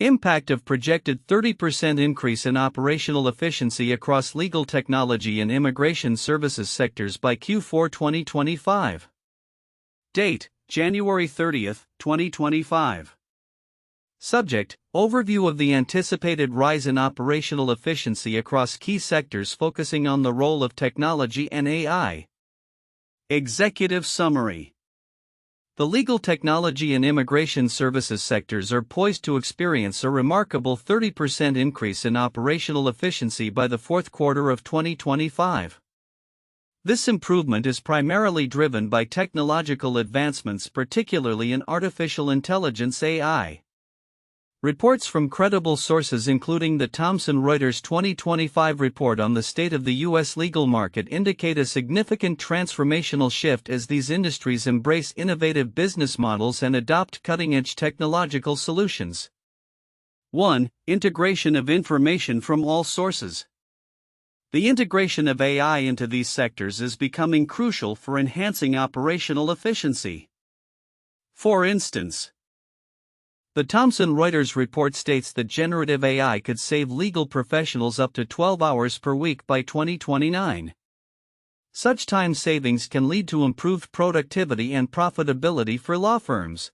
Impact of projected 30% increase in operational efficiency across legal technology and immigration services sectors by Q4 2025. Date: January 30, 2025. Subject: Overview of the anticipated rise in operational efficiency across key sectors focusing on the role of technology and AI. Executive Summary. The legal technology and immigration services sectors are poised to experience a remarkable 30% increase in operational efficiency by the fourth quarter of 2025. This improvement is primarily driven by technological advancements, particularly in artificial intelligence (AI). Reports from credible sources including the Thomson Reuters 2025 report on the state of the U.S. legal market indicate a significant transformational shift as these industries embrace innovative business models and adopt cutting-edge technological solutions. 1. Integration of information from all sources. The integration of AI into these sectors is becoming crucial for enhancing operational efficiency. For instance, the Thomson Reuters report states that generative AI could save legal professionals up to 12 hours per week by 2029. Such time savings can lead to improved productivity and profitability for law firms.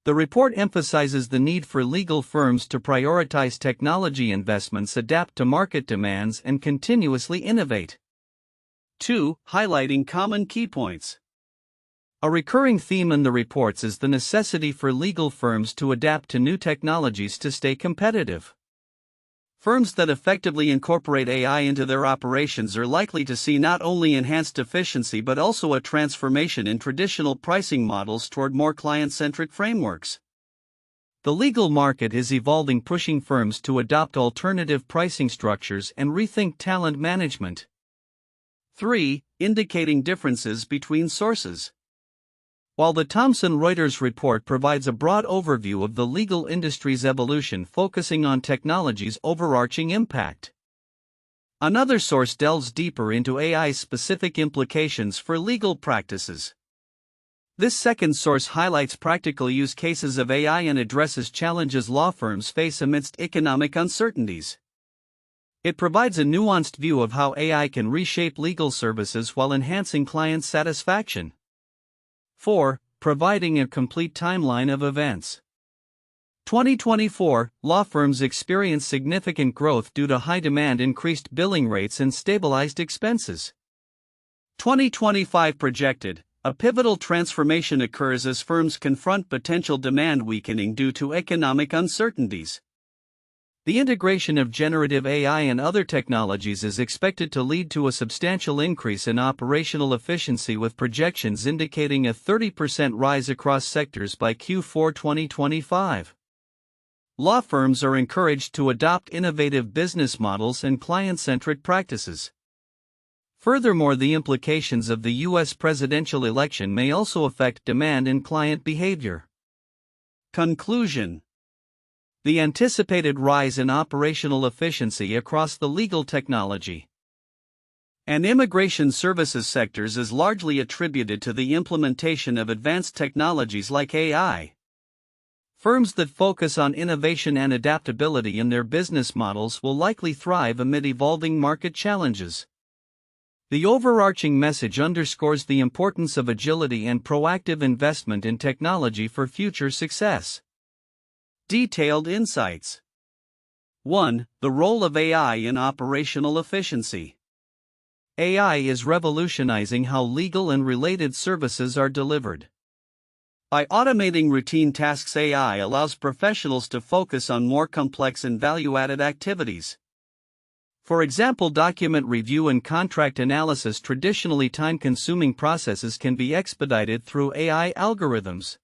The report emphasizes the need for legal firms to prioritize technology investments, adapt to market demands, and continuously innovate. 2. Highlighting common key points. A recurring theme in the reports is the necessity for legal firms to adapt to new technologies to stay competitive. Firms that effectively incorporate AI into their operations are likely to see not only enhanced efficiency but also a transformation in traditional pricing models toward more client-centric frameworks. The legal market is evolving, pushing firms to adopt alternative pricing structures and rethink talent management. 3. Indicating differences between sources. While the Thomson Reuters report provides a broad overview of the legal industry's evolution, focusing on technology's overarching impact, another source delves deeper into AI's specific implications for legal practices. This second source highlights practical use cases of AI and addresses challenges law firms face amidst economic uncertainties. It provides a nuanced view of how AI can reshape legal services while enhancing client satisfaction. 4. Providing a complete timeline of events. 2024, law firms experienced significant growth due to high demand, increased billing rates, and stabilized expenses. 2025 projected, a pivotal transformation occurs as firms confront potential demand weakening due to economic uncertainties. The integration of generative AI and other technologies is expected to lead to a substantial increase in operational efficiency, with projections indicating a 30% rise across sectors by Q4 2025. Law firms are encouraged to adopt innovative business models and client-centric practices. Furthermore, the implications of the U.S. presidential election may also affect demand and client behavior. Conclusion. The anticipated rise in operational efficiency across the legal technology and immigration services sectors is largely attributed to the implementation of advanced technologies like AI. Firms that focus on innovation and adaptability in their business models will likely thrive amid evolving market challenges. The overarching message underscores the importance of agility and proactive investment in technology for future success. Detailed insights. 1. The role of AI in operational efficiency. AI is revolutionizing how legal and related services are delivered. By automating routine tasks, AI allows professionals to focus on more complex and value-added activities. For example, document review and contract analysis, traditionally time-consuming processes, can be expedited through AI algorithms.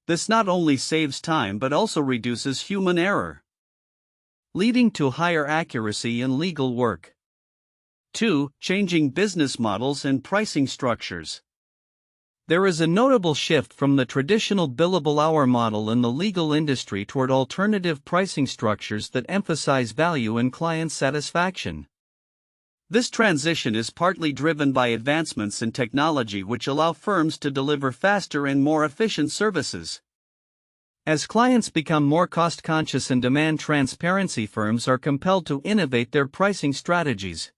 This not only saves time but also reduces human error, leading to higher accuracy in legal work. 2. Changing business models and pricing structures. There is a notable shift from the traditional billable hour model in the legal industry toward alternative pricing structures that emphasize value and client satisfaction. This transition is partly driven by advancements in technology which allow firms to deliver faster and more efficient services. As clients become more cost-conscious and demand transparency, firms are compelled to innovate their pricing strategies.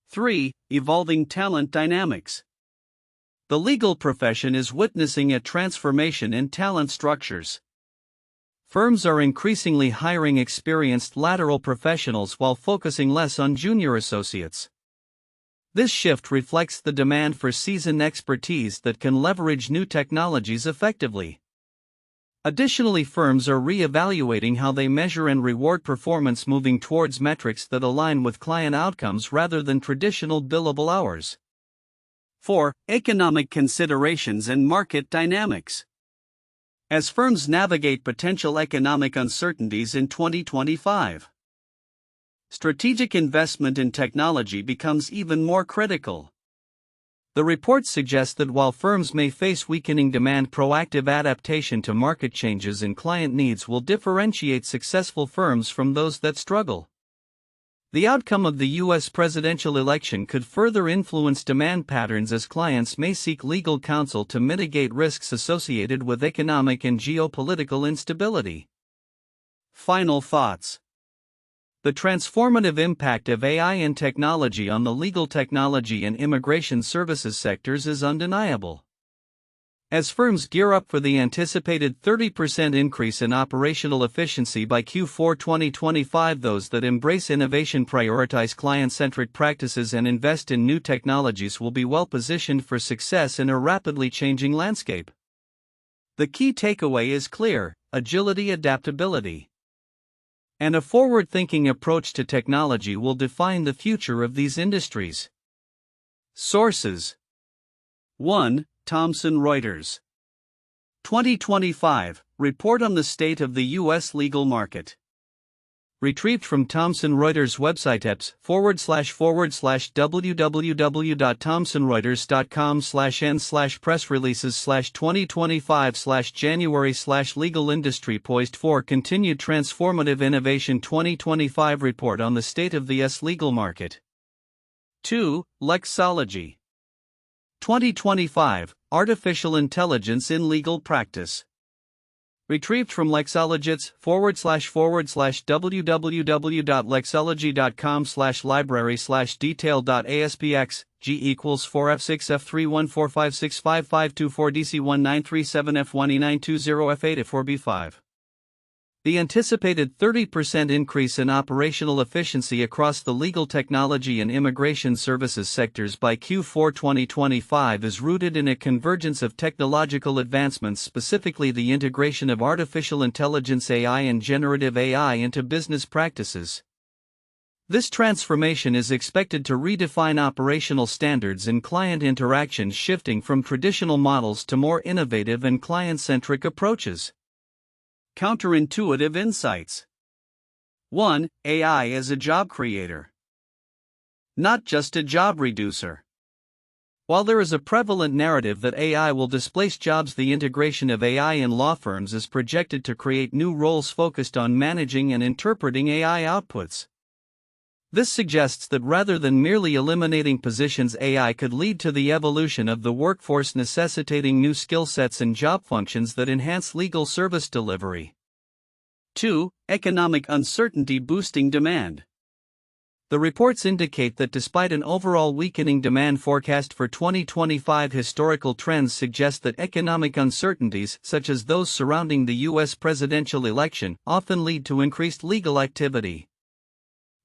3. Evolving talent dynamics. The legal profession is witnessing a transformation in talent structures. Firms are increasingly hiring experienced lateral professionals while focusing less on junior associates. This shift reflects the demand for seasoned expertise that can leverage new technologies effectively. Additionally, firms are re-evaluating how they measure and reward performance, moving towards metrics that align with client outcomes rather than traditional billable hours. 4. Economic considerations and market dynamics. As firms navigate potential economic uncertainties in 2025, strategic investment in technology becomes even more critical. The report suggests that while firms may face weakening demand, proactive adaptation to market changes and client needs will differentiate successful firms from those that struggle. The outcome of the U.S. presidential election could further influence demand patterns, as clients may seek legal counsel to mitigate risks associated with economic and geopolitical instability. Final thoughts. The transformative impact of AI and technology on the legal technology and immigration services sectors is undeniable. As firms gear up for the anticipated 30% increase in operational efficiency by Q4 2025, those that embrace innovation, prioritize client-centric practices, and invest in new technologies will be well positioned for success in a rapidly changing landscape. The key takeaway is clear: agility, adaptability, and a forward-thinking approach to technology will define the future of these industries. Sources: 1. Thomson Reuters. 2025 Report on the State of the U.S. Legal Market. Retrieved from Thomson Reuters website www.thomsonreuters.com/n/press releases/2025/January/legal industry poised for continued transformative innovation. 2025 Report on the State of the U.S. Legal Market. 2. Lexology. 2025 Artificial Intelligence in Legal Practice. Retrieved from Lexologits www.lexology.com/library/detail.aspx G = 4F6F3145655247F1E920F8F4B5. The anticipated 30% increase in operational efficiency across the legal technology and immigration services sectors by Q4 2025 is rooted in a convergence of technological advancements, specifically the integration of artificial intelligence (AI) and generative AI into business practices. This transformation is expected to redefine operational standards and client interactions, shifting from traditional models to more innovative and client-centric approaches. Counterintuitive insights. 1. AI as a job creator, not just a job reducer. While there is a prevalent narrative that AI will displace jobs, the integration of AI in law firms is projected to create new roles focused on managing and interpreting AI outputs. This suggests that rather than merely eliminating positions, AI could lead to the evolution of the workforce, necessitating new skill sets and job functions that enhance legal service delivery. 2. Economic uncertainty boosting demand. The reports indicate that despite an overall weakening demand forecast for 2025, historical trends suggest that economic uncertainties, such as those surrounding the U.S. presidential election, often lead to increased legal activity.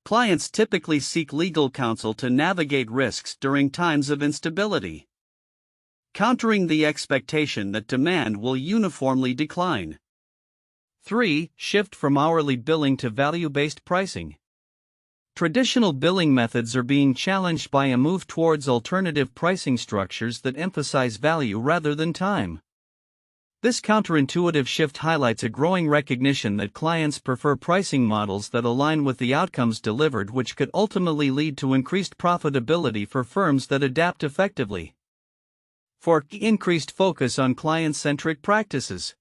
Clients typically seek legal counsel to navigate risks during times of instability, countering the expectation that demand will uniformly decline. 3. Shift from hourly billing to value-based pricing. Traditional billing methods are being challenged by a move towards alternative pricing structures that emphasize value rather than time. This counterintuitive shift highlights a growing recognition that clients prefer pricing models that align with the outcomes delivered, which could ultimately lead to increased profitability for firms that adapt effectively. 4. Increased focus on client-centric practices.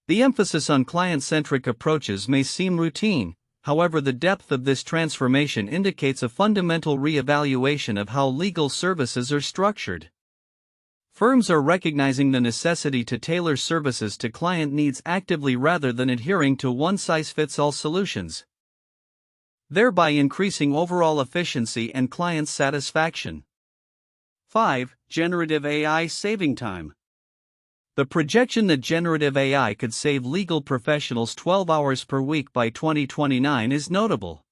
The emphasis on client-centric approaches may seem routine, however, the depth of this transformation indicates a fundamental re-evaluation of how legal services are structured. Firms are recognizing the necessity to tailor services to client needs actively rather than adhering to one-size-fits-all solutions, thereby increasing overall efficiency and client satisfaction. 5. Generative AI saving time. The projection that generative AI could save legal professionals 12 hours per week by 2029 is notable.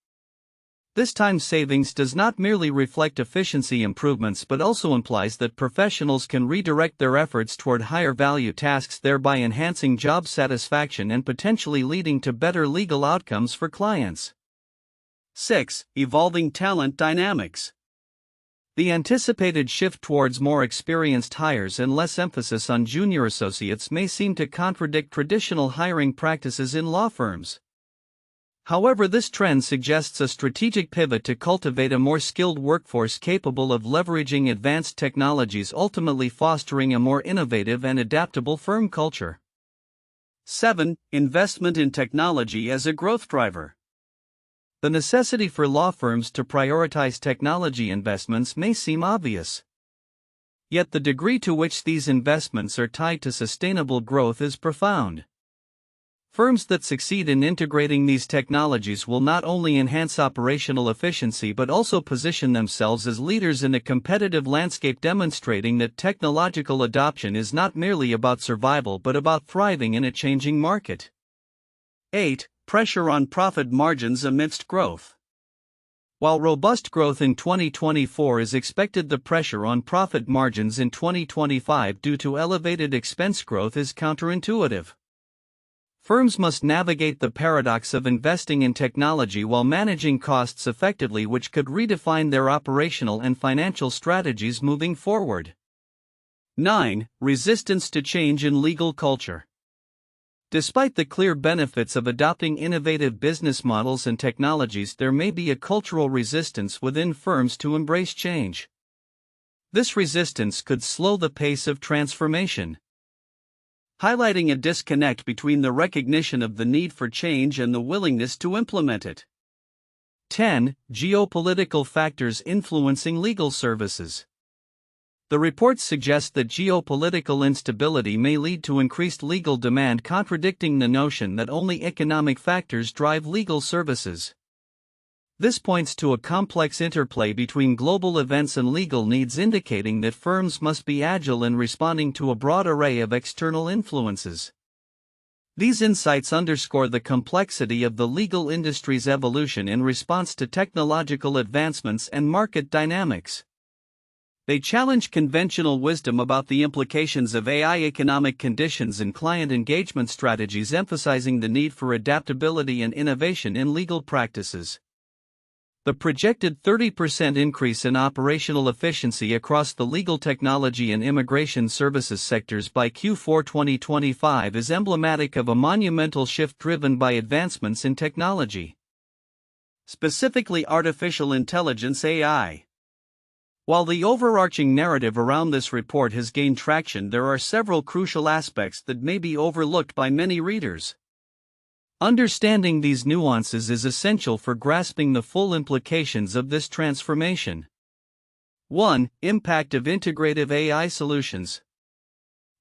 This time savings does not merely reflect efficiency improvements but also implies that professionals can redirect their efforts toward higher value tasks, thereby enhancing job satisfaction and potentially leading to better legal outcomes for clients. 6. Evolving talent dynamics. The anticipated shift towards more experienced hires and less emphasis on junior associates may seem to contradict traditional hiring practices in law firms. However, this trend suggests a strategic pivot to cultivate a more skilled workforce capable of leveraging advanced technologies, ultimately fostering a more innovative and adaptable firm culture. 7. Investment in technology as a growth driver. The necessity for law firms to prioritize technology investments may seem obvious. Yet the degree to which these investments are tied to sustainable growth is profound. Firms that succeed in integrating these technologies will not only enhance operational efficiency but also position themselves as leaders in a competitive landscape, demonstrating that technological adoption is not merely about survival but about thriving in a changing market. 8. Pressure on profit margins amidst growth. While robust growth in 2024 is expected, the pressure on profit margins in 2025 due to elevated expense growth is counterintuitive. Firms must navigate the paradox of investing in technology while managing costs effectively, which could redefine their operational and financial strategies moving forward. 9. Resistance to change in legal culture. Despite the clear benefits of adopting innovative business models and technologies, there may be a cultural resistance within firms to embrace change. This resistance could slow the pace of transformation, highlighting a disconnect between the recognition of the need for change and the willingness to implement it. 10. Geopolitical factors influencing legal services. The reports suggest that geopolitical instability may lead to increased legal demand, contradicting the notion that only economic factors drive legal services. This points to a complex interplay between global events and legal needs, indicating that firms must be agile in responding to a broad array of external influences. These insights underscore the complexity of the legal industry's evolution in response to technological advancements and market dynamics. They challenge conventional wisdom about the implications of AI, economic conditions, and client engagement strategies, emphasizing the need for adaptability and innovation in legal practices. The projected 30% increase in operational efficiency across the legal technology and immigration services sectors by Q4 2025 is emblematic of a monumental shift driven by advancements in technology, specifically artificial intelligence (AI). While the overarching narrative around this report has gained traction, there are several crucial aspects that may be overlooked by many readers. Understanding these nuances is essential for grasping the full implications of this transformation. 1. Impact of integrative AI solutions.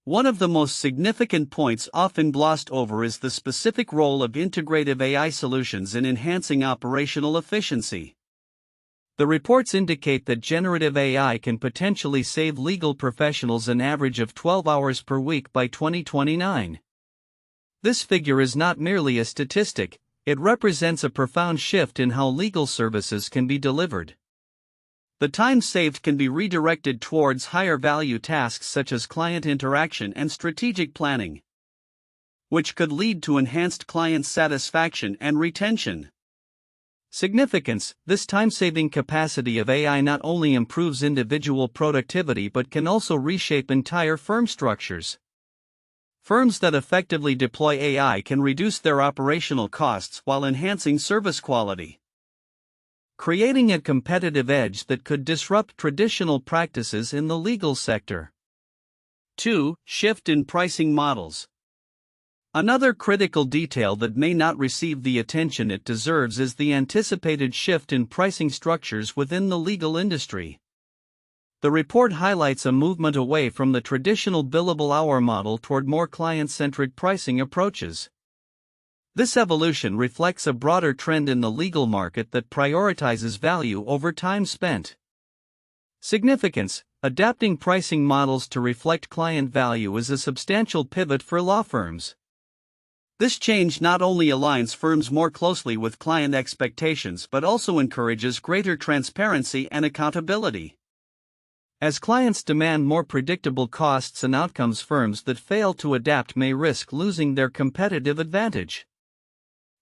One of the most significant points often glossed over is the specific role of integrative AI solutions in enhancing operational efficiency. The reports indicate that generative AI can potentially save legal professionals an average of 12 hours per week by 2029. This figure is not merely a statistic, it represents a profound shift in how legal services can be delivered. The time saved can be redirected towards higher value tasks such as client interaction and strategic planning, which could lead to enhanced client satisfaction and retention. Significance: this time-saving capacity of AI not only improves individual productivity but can also reshape entire firm structures. Firms that effectively deploy AI can reduce their operational costs while enhancing service quality, creating a competitive edge that could disrupt traditional practices in the legal sector. 2. Shift in pricing models. Another critical detail that may not receive the attention it deserves is the anticipated shift in pricing structures within the legal industry. The report highlights a movement away from the traditional billable hour model toward more client-centric pricing approaches. This evolution reflects a broader trend in the legal market that prioritizes value over time spent. Significance: adapting pricing models to reflect client value is a substantial pivot for law firms. This change not only aligns firms more closely with client expectations but also encourages greater transparency and accountability. As clients demand more predictable costs and outcomes, firms that fail to adapt may risk losing their competitive advantage.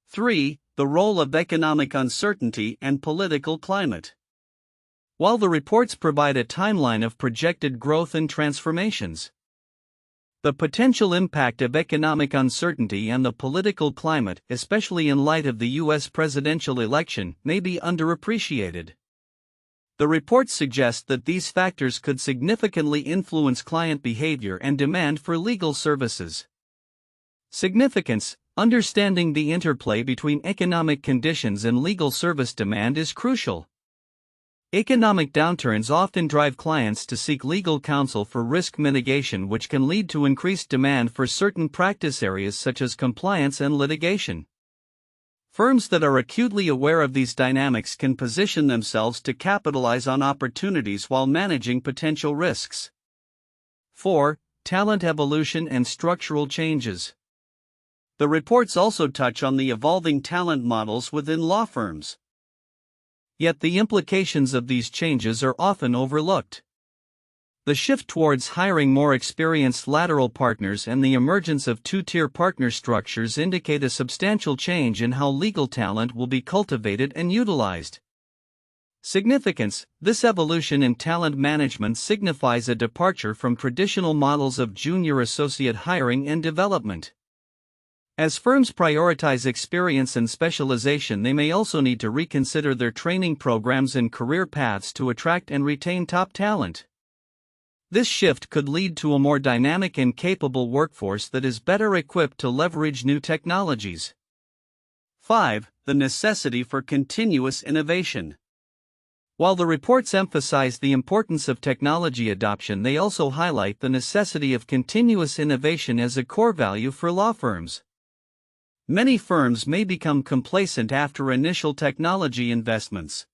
3. The role of economic uncertainty and political climate. While the reports provide a timeline of projected growth and transformations, the potential impact of economic uncertainty and the political climate, especially in light of the U.S. presidential election, may be underappreciated. The report suggests that these factors could significantly influence client behavior and demand for legal services. Significance: understanding the interplay between economic conditions and legal service demand is crucial. Economic downturns often drive clients to seek legal counsel for risk mitigation, which can lead to increased demand for certain practice areas such as compliance and litigation. Firms that are acutely aware of these dynamics can position themselves to capitalize on opportunities while managing potential risks. 4. Talent evolution and structural changes. The reports also touch on the evolving talent models within law firms. Yet the implications of these changes are often overlooked. The shift towards hiring more experienced lateral partners and the emergence of two-tier partner structures indicate a substantial change in how legal talent will be cultivated and utilized. Significance: this evolution in talent management signifies a departure from traditional models of junior associate hiring and development. As firms prioritize experience and specialization, they may also need to reconsider their training programs and career paths to attract and retain top talent. This shift could lead to a more dynamic and capable workforce that is better equipped to leverage new technologies. 5. The necessity for continuous innovation. While the reports emphasize the importance of technology adoption, they also highlight the necessity of continuous innovation as a core value for law firms. Many firms may become complacent after initial technology investments,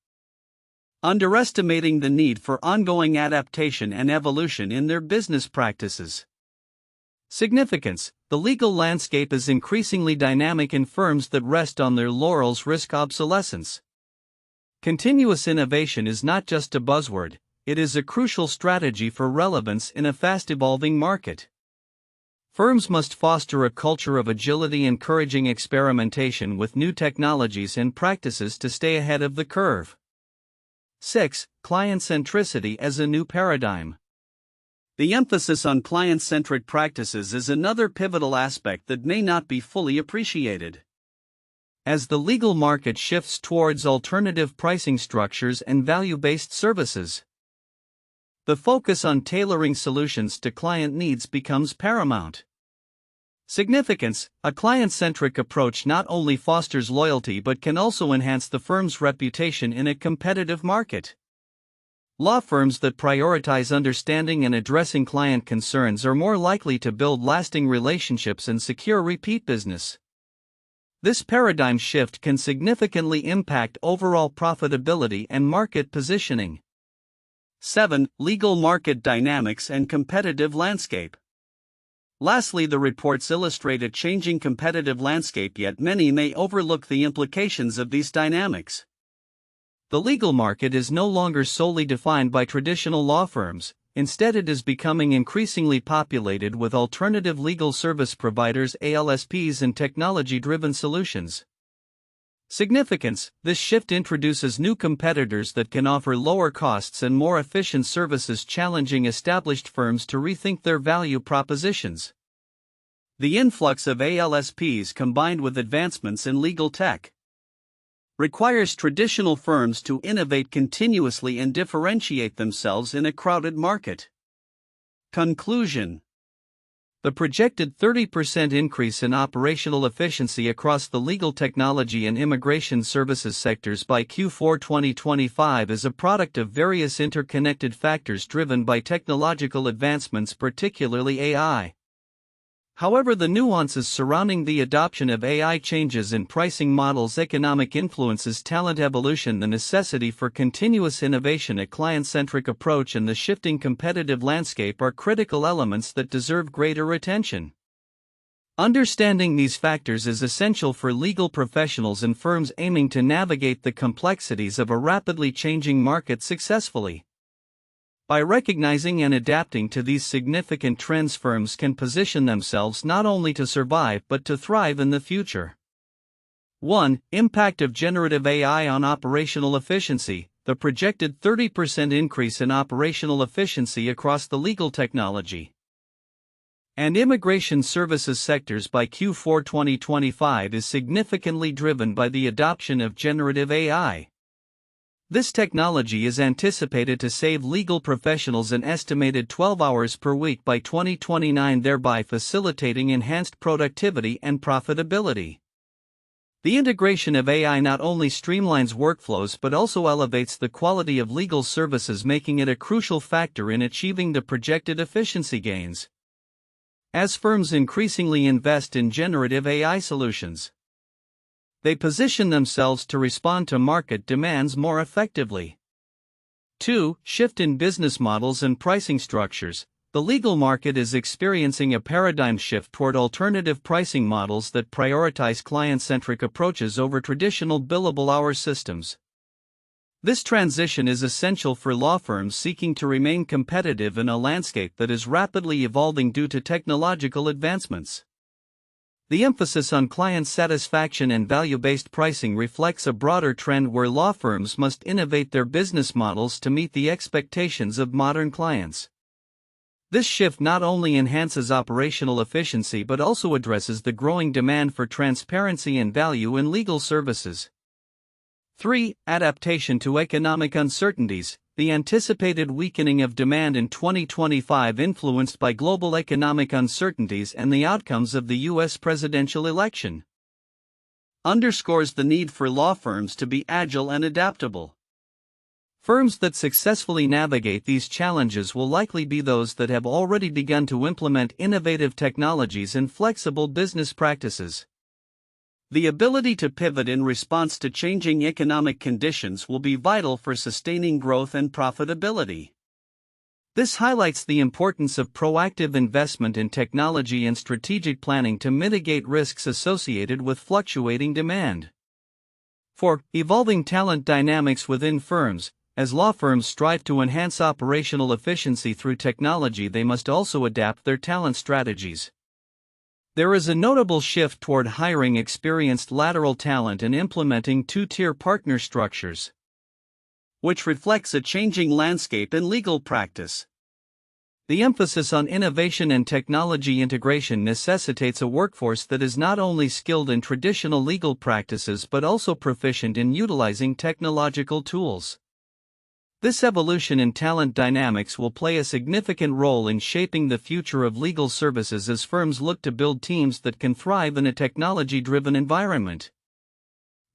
underestimating the need for ongoing adaptation and evolution in their business practices. Significance: the legal landscape is increasingly dynamic and firms that rest on their laurels risk obsolescence. Continuous innovation is not just a buzzword, it is a crucial strategy for relevance in a fast-evolving market. Firms must foster a culture of agility, encouraging experimentation with new technologies and practices to stay ahead of the curve. 6. Client centricity as a new paradigm. The emphasis on client-centric practices is another pivotal aspect that may not be fully appreciated. As the legal market shifts towards alternative pricing structures and value-based services, the focus on tailoring solutions to client needs becomes paramount. Significance: a client-centric approach not only fosters loyalty but can also enhance the firm's reputation in a competitive market. Law firms that prioritize understanding and addressing client concerns are more likely to build lasting relationships and secure repeat business. This paradigm shift can significantly impact overall profitability and market positioning. 7. Legal market dynamics and competitive landscape. Lastly, the reports illustrate a changing competitive landscape, yet many may overlook the implications of these dynamics. The legal market is no longer solely defined by traditional law firms, instead it is becoming increasingly populated with alternative legal service providers (ALSPs) and technology-driven solutions. Significance: this shift introduces new competitors that can offer lower costs and more efficient services, challenging established firms to rethink their value propositions. The influx of ALSPs combined with advancements in legal tech requires traditional firms to innovate continuously and differentiate themselves in a crowded market. Conclusion: The projected 30% increase in operational efficiency across the legal technology and immigration services sectors by Q4 2025 is a product of various interconnected factors driven by technological advancements, particularly AI. However, the nuances surrounding the adoption of AI, changes in pricing models, economic influences, talent evolution, the necessity for continuous innovation, a client-centric approach, and the shifting competitive landscape are critical elements that deserve greater attention. Understanding these factors is essential for legal professionals and firms aiming to navigate the complexities of a rapidly changing market successfully. By recognizing and adapting to these significant trends, firms can position themselves not only to survive but to thrive in the future. 1. Impact of generative AI on operational efficiency. The projected 30% increase in operational efficiency across the legal technology and immigration services sectors by Q4 2025 is significantly driven by the adoption of generative AI. This technology is anticipated to save legal professionals an estimated 12 hours per week by 2029, thereby facilitating enhanced productivity and profitability. The integration of AI not only streamlines workflows but also elevates the quality of legal services, making it a crucial factor in achieving the projected efficiency gains. As firms increasingly invest in generative AI solutions, they position themselves to respond to market demands more effectively. 2. Shift in business models and pricing structures. The legal market is experiencing a paradigm shift toward alternative pricing models that prioritize client-centric approaches over traditional billable hour systems. This transition is essential for law firms seeking to remain competitive in a landscape that is rapidly evolving due to technological advancements. The emphasis on client satisfaction and value-based pricing reflects a broader trend where law firms must innovate their business models to meet the expectations of modern clients. This shift not only enhances operational efficiency but also addresses the growing demand for transparency and value in legal services. 3. Adaptation to economic uncertainties. The anticipated weakening of demand in 2025, influenced by global economic uncertainties and the outcomes of the U.S. presidential election, underscores the need for law firms to be agile and adaptable. Firms that successfully navigate these challenges will likely be those that have already begun to implement innovative technologies and flexible business practices. The ability to pivot in response to changing economic conditions will be vital for sustaining growth and profitability. This highlights the importance of proactive investment in technology and strategic planning to mitigate risks associated with fluctuating demand. 4. Evolving talent dynamics within firms. As law firms strive to enhance operational efficiency through technology, they must also adapt their talent strategies. There is a notable shift toward hiring experienced lateral talent and implementing two-tier partner structures, which reflects a changing landscape in legal practice. The emphasis on innovation and technology integration necessitates a workforce that is not only skilled in traditional legal practices but also proficient in utilizing technological tools. This evolution in talent dynamics will play a significant role in shaping the future of legal services as firms look to build teams that can thrive in a technology-driven environment.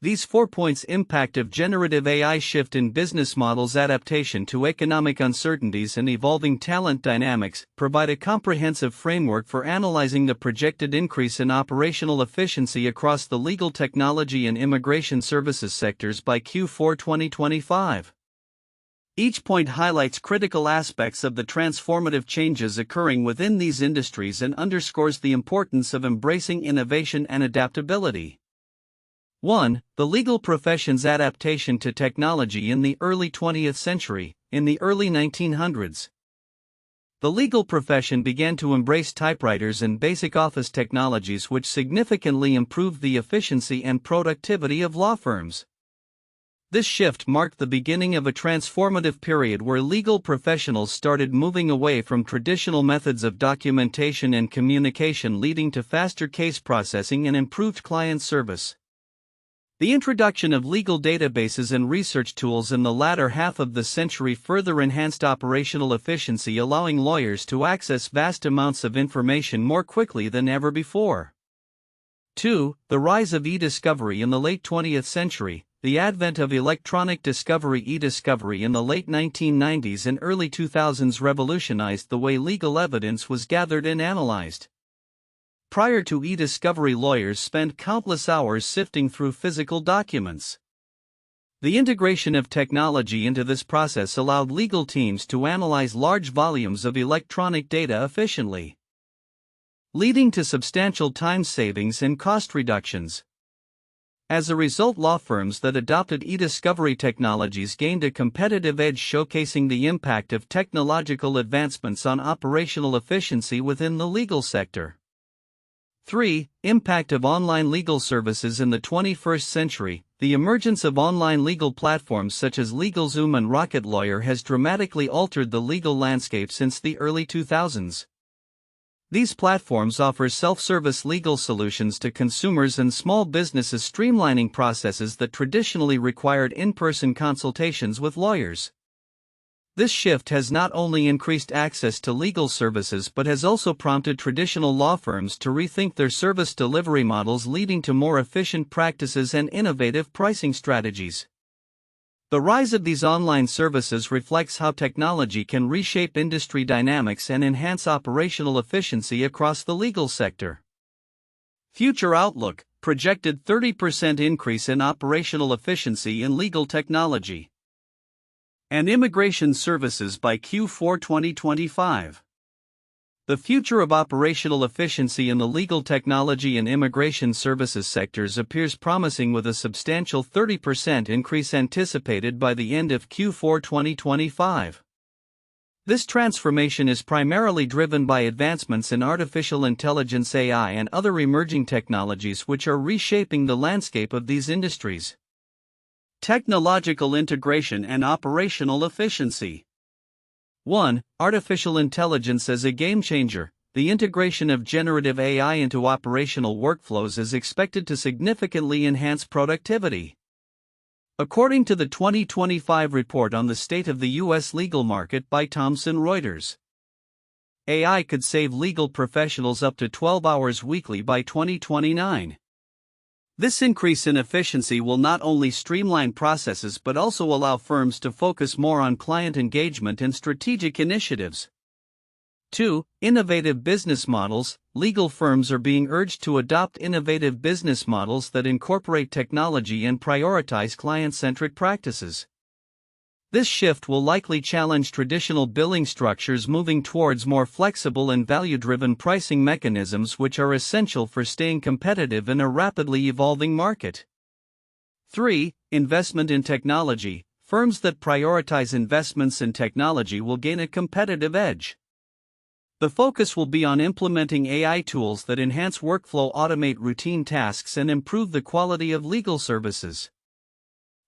These 4 points: impact of generative AI, shift in business models, adaptation to economic uncertainties, and evolving talent dynamics, provide a comprehensive framework for analyzing the projected increase in operational efficiency across the legal technology and immigration services sectors by Q4 2025. Each point highlights critical aspects of the transformative changes occurring within these industries and underscores the importance of embracing innovation and adaptability. 1. The legal profession's adaptation to technology in the early 20th century. In the early 1900s, the legal profession began to embrace typewriters and basic office technologies, which significantly improved the efficiency and productivity of law firms. This shift marked the beginning of a transformative period where legal professionals started moving away from traditional methods of documentation and communication, leading to faster case processing and improved client service. The introduction of legal databases and research tools in the latter half of the century further enhanced operational efficiency, allowing lawyers to access vast amounts of information more quickly than ever before. 2. The rise of e-discovery in the late 20th century. The advent of electronic discovery e-discovery in the late 1990s and early 2000s revolutionized the way legal evidence was gathered and analyzed. Prior to e-discovery, lawyers spent countless hours sifting through physical documents. The integration of technology into this process allowed legal teams to analyze large volumes of electronic data efficiently, leading to substantial time savings and cost reductions. As a result, law firms that adopted e-discovery technologies gained a competitive edge, showcasing the impact of technological advancements on operational efficiency within the legal sector. 3. Impact of online legal services in the 21st century. The emergence of online legal platforms such as LegalZoom and Rocket Lawyer has dramatically altered the legal landscape since the early 2000s. These platforms offer self-service legal solutions to consumers and small businesses, streamlining processes that traditionally required in-person consultations with lawyers. This shift has not only increased access to legal services but has also prompted traditional law firms to rethink their service delivery models, leading to more efficient practices and innovative pricing strategies. The rise of these online services reflects how technology can reshape industry dynamics and enhance operational efficiency across the legal sector. Future outlook: projected 30% increase in operational efficiency in legal technology and immigration services by Q4 2025. The future of operational efficiency in the legal technology and immigration services sectors appears promising, with a substantial 30% increase anticipated by the end of Q4 2025. This transformation is primarily driven by advancements in artificial intelligence (AI) and other emerging technologies which are reshaping the landscape of these industries. Technological integration and operational efficiency. 1. Artificial intelligence as a game-changer. The integration of generative AI into operational workflows is expected to significantly enhance productivity. According to the 2025 report on the state of the U.S. legal market by Thomson Reuters, AI could save legal professionals up to 12 hours weekly by 2029. This increase in efficiency will not only streamline processes but also allow firms to focus more on client engagement and strategic initiatives. 2. Innovative business models. Legal firms are being urged to adopt innovative business models that incorporate technology and prioritize client-centric practices. This shift will likely challenge traditional billing structures, moving towards more flexible and value-driven pricing mechanisms, which are essential for staying competitive in a rapidly evolving market. 3. Investment in technology. Firms that prioritize investments in technology will gain a competitive edge. The focus will be on implementing AI tools that enhance workflow, automate routine tasks, and improve the quality of legal services.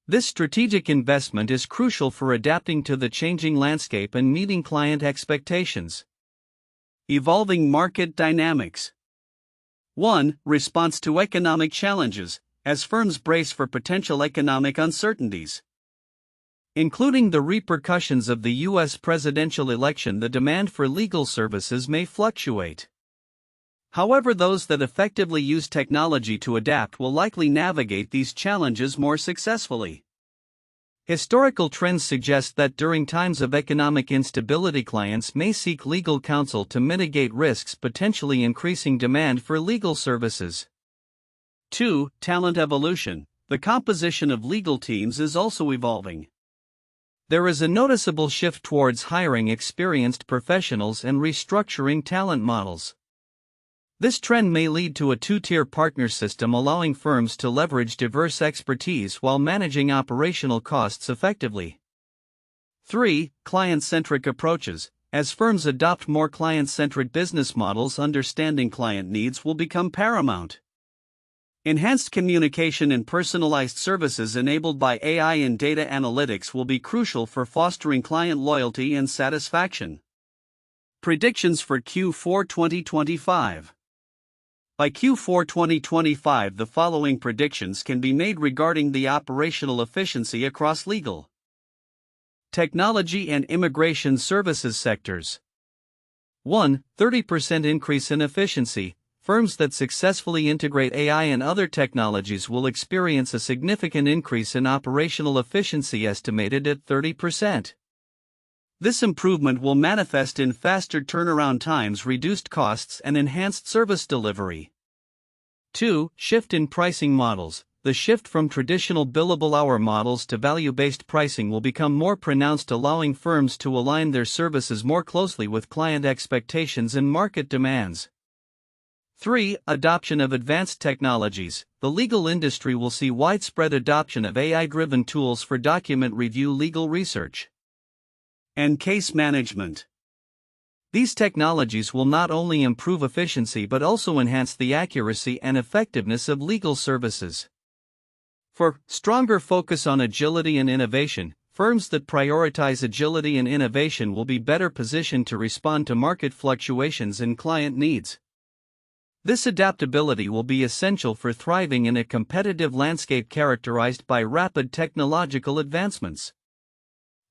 This strategic investment is crucial for adapting to the changing landscape and meeting client expectations. Evolving market dynamics. 1. Response to economic challenges. As firms brace for potential economic uncertainties, including the repercussions of the U.S. presidential election, the demand for legal services may fluctuate. However, those that effectively use technology to adapt will likely navigate these challenges more successfully. Historical trends suggest that during times of economic instability, clients may seek legal counsel to mitigate risks, potentially increasing demand for legal services. 2. Talent evolution. The composition of legal teams is also evolving. There is a noticeable shift towards hiring experienced professionals and restructuring talent models. This trend may lead to a two-tier partner system, allowing firms to leverage diverse expertise while managing operational costs effectively. 3. Client-centric approaches. As firms adopt more client-centric business models, understanding client needs will become paramount. Enhanced communication and personalized services enabled by AI and data analytics will be crucial for fostering client loyalty and satisfaction. Predictions for Q4 2025. By Q4 2025, the following predictions can be made regarding the operational efficiency across legal, technology, and immigration services sectors. 1. 30% increase in efficiency. Firms that successfully integrate AI and other technologies will experience a significant increase in operational efficiency, estimated at 30%. This improvement will manifest in faster turnaround times, reduced costs, and enhanced service delivery. 2. Shift in pricing models. The shift from traditional billable hour models to value-based pricing will become more pronounced, allowing firms to align their services more closely with client expectations and market demands. 3. Adoption of advanced technologies. The legal industry will see widespread adoption of AI-driven tools for document review, legal research, and case management. These technologies will not only improve efficiency but also enhance the accuracy and effectiveness of legal services. 4. Stronger focus on agility and innovation. Firms that prioritize agility and innovation will be better positioned to respond to market fluctuations and client needs. This adaptability will be essential for thriving in a competitive landscape characterized by rapid technological advancements.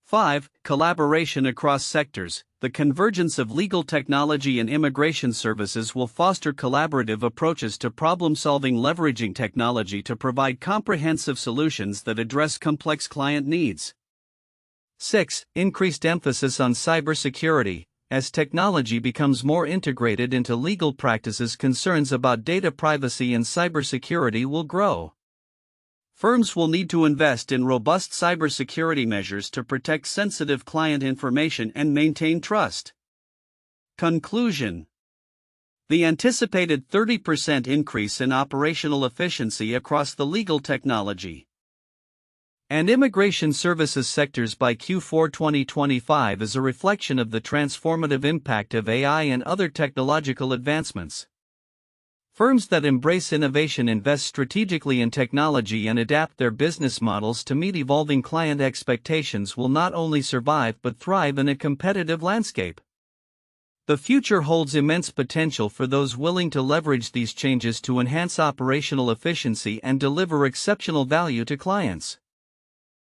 5. Collaboration across sectors. The convergence of legal technology and immigration services will foster collaborative approaches to problem-solving, leveraging technology to provide comprehensive solutions that address complex client needs. 6. Increased emphasis on cybersecurity. As technology becomes more integrated into legal practices, concerns about data privacy and cybersecurity will grow. Firms will need to invest in robust cybersecurity measures to protect sensitive client information and maintain trust. Conclusion: the anticipated 30% increase in operational efficiency across the legal technology and immigration services sectors by Q4 2025 is a reflection of the transformative impact of AI and other technological advancements. Firms that embrace innovation, invest strategically in technology, and adapt their business models to meet evolving client expectations will not only survive but thrive in a competitive landscape. The future holds immense potential for those willing to leverage these changes to enhance operational efficiency and deliver exceptional value to clients.